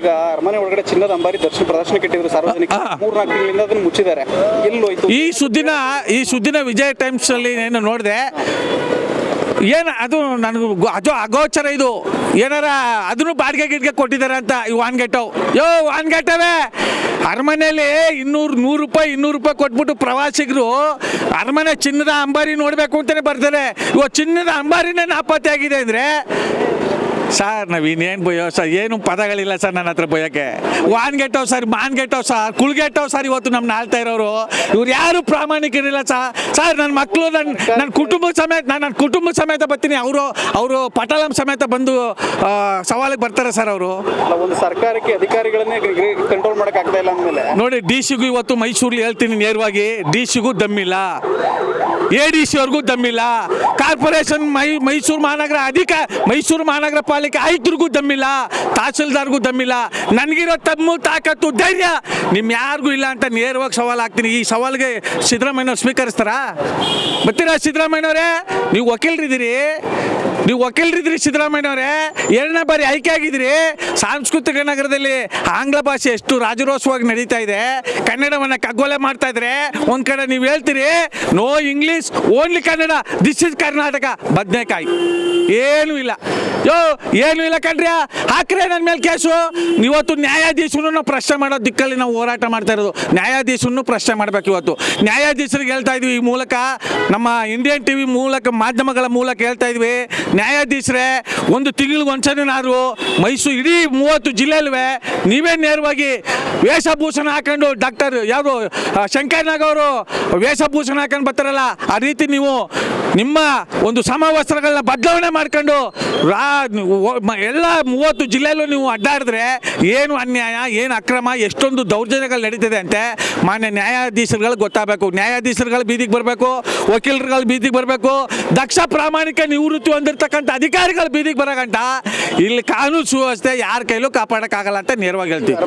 ಈಗ ಅರಮನೆ ಒಳಗಡೆ ಚಿನ್ನದ ಅಂಬಾರಿ ಪ್ರದರ್ಶನಕ್ಕೆ ಇಟ್ಟಿದ್ರು ಸಾರ್ವಜನಿಕ 3-4 ತಿಂಗಳಿಂದ ಅದನ್ನು ಮುಚ್ಚಿದ್ದಾರೆ. ಎಲ್ಲೋಯ್ತು ಈ ಸುದ್ದಿನ ವಿಜಯ್ ಟೈಮ್ಸ್ ಅಲ್ಲಿ ಏನು ನೋಡಿದೆ, ಏನು ಅದು ನನಗೆ ಅದು ಅಗೋಚರ. ಇದು ಏನಾರ ಅದನ್ನು ಬಾಡಿಗೆ ಗಿಡ್ಗೆ ಕೊಟ್ಟಿದ್ದಾರೆ ಅಂತ ಇವು ವಾನ್ಗೆಟ್ಟವೆ. ಅರಮನೆಯಲ್ಲಿ 100 ರೂಪಾಯಿ ಕೊಟ್ಬಿಟ್ಟು ಪ್ರವಾಸಿಗರು ಅರಮನೆ ಚಿನ್ನದ ಅಂಬಾರಿ ನೋಡಬೇಕು ಅಂತಲೇ ಬರ್ತಾರೆ. ಇವಾಗ ಚಿನ್ನದ ಅಂಬಾರಿನೇ ನಾಪತ್ತೆ ಆಗಿದೆ ಅಂದರೆ ಸರ್ ನಾವು ಇನ್ನೇನು ಬಯ್ಯೋ ಸರ್, ಏನು ಪದಗಳಿಲ್ಲ ಸರ್ ನನ್ನ ಹತ್ರ ಬಯ್ಯೋಕ್ಕೆ. ವಾನ್ಗೆಟ್ಟವ್ ಸರ್, ಮಾನ್ಗೆಟ್ಟವ್ ಸರ್, ಕುಳ್ಗೆಟ್ಟವ್ ಸರ್. ಇವತ್ತು ನಮ್ಮನ್ನ ಆಳ್ತಾ ಇರೋರು ಇವ್ರು ಯಾರು ಪ್ರಾಮಾಣಿಕರಿಲ್ಲ ಸರ್. ನನ್ನ ಮಕ್ಕಳು ನನ್ನ ಕುಟುಂಬ ಸಮೇತ ಬರ್ತೀನಿ. ಅವರು ಪಟಾಳಂ ಸಮೇತ ಬಂದು ಸವಾಲಿಗೆ ಬರ್ತಾರೆ ಸರ್. ಅವರು ಒಂದು ಸರ್ಕಾರಕ್ಕೆ ಅಧಿಕಾರಿಗಳನ್ನೇ ಕಂಟ್ರೋಲ್ ಮಾಡೋಕ್ಕಾಗ್ತಾ ಇಲ್ಲ ಅಂದಮೇಲೆ ನೋಡಿ, ಡಿ ಸಿಗೂ ಇವತ್ತು ಮೈಸೂರಲ್ಲಿ ಹೇಳ್ತೀನಿ ನೇರವಾಗಿ, ಡಿ ಸಿಗೂ ದಮ್ಮಿಲ್ಲ, ADC ಅವ್ರಿಗೂ ದಮ್ಮಿಲ್ಲ, ಕಾರ್ಪೊರೇಷನ್ ಮೈಸೂರು ಮಹಾನಗರ ಪಾಲಿಕೆ ಆಯುಕ್ತರಿಗೂ ದಮ್ಮಿಲ್ಲ, ತಹಸೀಲ್ದಾರ್ಗೂ ದಮ್ಮಿಲ್ಲ. ನನಗಿರೋ ತಮ್ಮು ತಾಕತ್ತು ಧೈರ್ಯ ನಿಮ್ ಯಾರಿಗೂ ಇಲ್ಲ ಅಂತ ನೇರವಾಗಿ ಸವಾಲು ಹಾಕ್ತೀನಿ. ಈ ಸವಾಲಿಗೆ ಸಿದ್ದರಾಮಯ್ಯವ್ರು ಸ್ವೀಕರಿಸ್ತಾರಾ? ಬರ್ತೀರಾ ಸಿದ್ದರಾಮಯ್ಯನವರೇ? ನೀವು ವಕೀಲರಿದ್ದೀರಿ ಸಿದ್ದರಾಮಯ್ಯನವರೇ, 2ನೇ ಬಾರಿ ಆಯ್ಕೆ ಆಗಿದ್ದೀರಿ. ಸಾಂಸ್ಕೃತಿಕ ನಗರದಲ್ಲಿ ಆಂಗ್ಲ ಭಾಷೆ ಎಷ್ಟು ರಾಜರೋಷವಾಗಿ ನಡೀತಾ ಇದೆ, ಕನ್ನಡವನ್ನು ಕಗ್ಗೊಲೆ ಮಾಡ್ತಾ ಇದ್ರೆ ಒಂದ್ ಕಡೆ ನೀವು ಹೇಳ್ತೀರಿ no English only Kannada, this is Karnataka. ಬದನೆಕಾಯಿ ಏನೂ ಇಲ್ಲ ಕಣ್ರಿ. ಹಾಕ್ರೆ ನನ್ನ ಮೇಲೆ ಕೇಸು. ಇವತ್ತು ನ್ಯಾಯಾಧೀಶನು ಪ್ರಶ್ನೆ ಮಾಡೋ ದಿಕ್ಕಲ್ಲಿ ನಾವು ಹೋರಾಟ ಮಾಡ್ತಾ ಇರೋದು. ನ್ಯಾಯಾಧೀಶನ್ನು ಪ್ರಶ್ನೆ ಮಾಡ್ಬೇಕು. ಇವತ್ತು ನ್ಯಾಯಾಧೀಶರಿಗೆ ಹೇಳ್ತಾ ಇದ್ವಿ, ಈ ಮೂಲಕ ನಮ್ಮ ಇಂಡಿಯನ್ TV ಮೂಲಕ, ಮಾಧ್ಯಮಗಳ ಮೂಲಕ ಹೇಳ್ತಾ ಇದ್ವಿ, ನ್ಯಾಯಾಧೀಶರೇ ಒಂದು ತಿಂಗಳಿಗೆ ಒಂದ್ಸರಿನಾದ್ರು ಮೈಸೂರು ಇಡೀ 30 ಜಿಲ್ಲೆಯಲ್ವೇ ನೀವೇ ನೇರವಾಗಿ ವೇಷಭೂಷಣ ಹಾಕೊಂಡು, ಡಾಕ್ಟರ್ ಯಾರು ಶಂಕರ್ನಾಗ್ ಅವರು ವೇಷಭೂಷಣ ಹಾಕೊಂಡು ಬರ್ತಾರಲ್ಲ, ಆ ರೀತಿ ನೀವು ನಿಮ್ಮ ಒಂದು ಸಮವಸ್ತ್ರಗಳನ್ನ ಬದಲಾವಣೆ ಮಾಡ್ಕೊಂಡು ಎಲ್ಲ 30 ಜಿಲ್ಲೆಯಲ್ಲೂ ನೀವು ಅಡ್ಡಾಡಿದ್ರೆ ಏನು ಅನ್ಯಾಯ, ಏನು ಅಕ್ರಮ, ಎಷ್ಟೊಂದು ದೌರ್ಜನ್ಯಗಳು ನಡೀತಿದೆ ಅಂತೆ ಮಾನ್ಯ ನ್ಯಾಯಾಧೀಶರುಗಳು ಗೊತ್ತಾಗಬೇಕು. ನ್ಯಾಯಾಧೀಶರುಗಳು ಬೀದಿಗೆ ಬರಬೇಕು, ವಕೀಲರುಗಳು ಬೀದಿಗೆ ಬರಬೇಕು, ದಕ್ಷ ಪ್ರಾಮಾಣಿಕ ನಿವೃತ್ತಿ ಹೊಂದಿರತಕ್ಕಂಥ ಅಧಿಕಾರಿಗಳು ಬೀದಿಗೆ ಬರೋಗಂಟ ಇಲ್ಲಿ ಕಾನೂನು ಸುವ್ಯವಸ್ಥೆ ಯಾರ ಕೈಲೂ ಕಾಪಾಡೋಕ್ಕಾಗಲ್ಲ ಅಂತ ನೇರವಾಗಿ ಹೇಳ್ತೀವಿ.